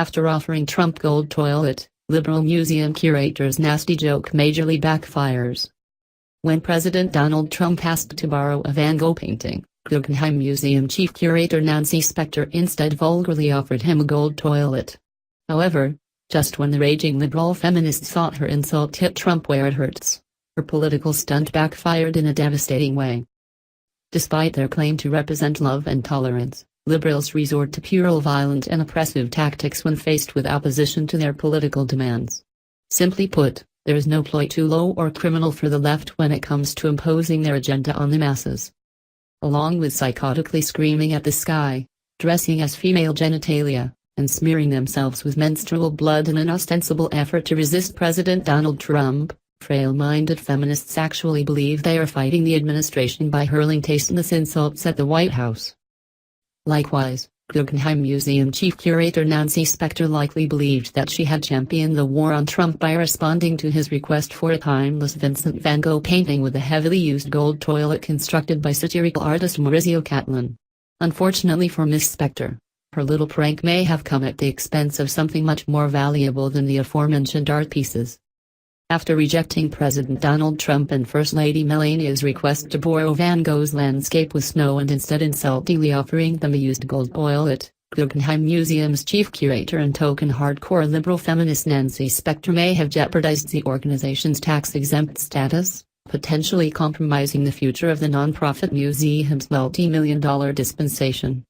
After offering Trump gold toilet, liberal museum curator's nasty joke majorly backfires. When President Donald Trump asked to borrow a Van Gogh painting, Guggenheim Museum chief curator Nancy Spector instead vulgarly offered him a gold toilet. However, just when the raging liberal feminists thought her insult hit Trump where it hurts, her political stunt backfired in a devastating way. Despite their claim to represent love and tolerance, liberals resort to puerile, violent and oppressive tactics when faced with opposition to their political demands. Simply put, there is no ploy too low or criminal for the left when it comes to imposing their agenda on the masses. Along with psychotically screaming at the sky, dressing as female genitalia, and smearing themselves with menstrual blood in an ostensible effort to resist President Donald Trump, frail-minded feminists actually believe they are fighting the administration by hurling tasteless insults at the White House. Likewise, Guggenheim Museum chief curator Nancy Spector likely believed that she had championed the war on Trump by responding to his request for a timeless Vincent van Gogh painting with a heavily used gold toilet constructed by satirical artist Maurizio Cattelan. Unfortunately for Miss Spector, her little prank may have come at the expense of something much more valuable than the aforementioned art pieces. After rejecting President Donald Trump and First Lady Melania's request to borrow Van Gogh's landscape with snow and instead insultingly offering them a used gold toilet, Guggenheim Museum's chief curator and token hardcore liberal feminist Nancy Spector may have jeopardized the organization's tax-exempt status, potentially compromising the future of the nonprofit museum's multi-million-dollar dispensation.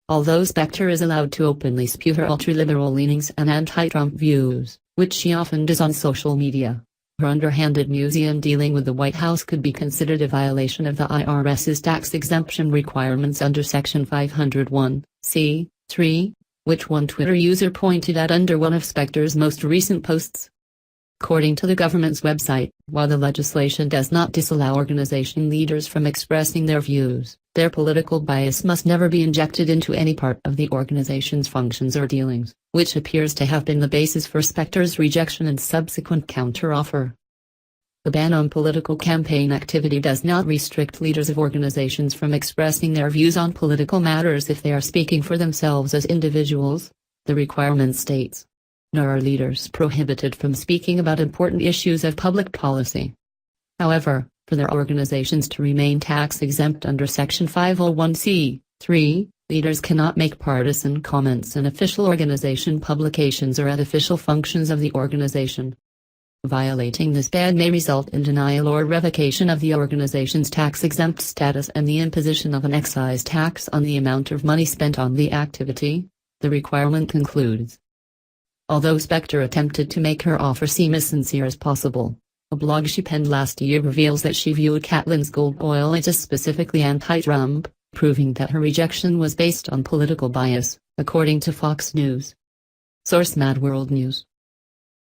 Although Spector is allowed to openly spew her ultra-liberal leanings and anti-Trump views, which she often does on social media, her underhanded museum dealing with the White House could be considered a violation of the IRS's tax exemption requirements under Section 501(c)(3), which one Twitter user pointed out under one of Spector's most recent posts. According to the government's website, while the legislation does not disallow organization leaders from expressing their views, their political bias must never be injected into any part of the organization's functions or dealings, which appears to have been the basis for Spector's rejection and subsequent counteroffer. The ban on political campaign activity does not restrict leaders of organizations from expressing their views on political matters if they are speaking for themselves as individuals, the requirement states. Nor are leaders prohibited from speaking about important issues of public policy. However, for their organizations to remain tax-exempt under Section 501(c)(3), leaders cannot make partisan comments in official organization publications or at official functions of the organization. Violating this ban may result in denial or revocation of the organization's tax-exempt status and the imposition of an excise tax on the amount of money spent on the activity, the requirement concludes. Although Spector attempted to make her offer seem as sincere as possible, a blog she penned last year reveals that she viewed Cattelan's gold toilet as specifically anti-Trump, proving that her rejection was based on political bias, according to Fox News. Source: Mad World News.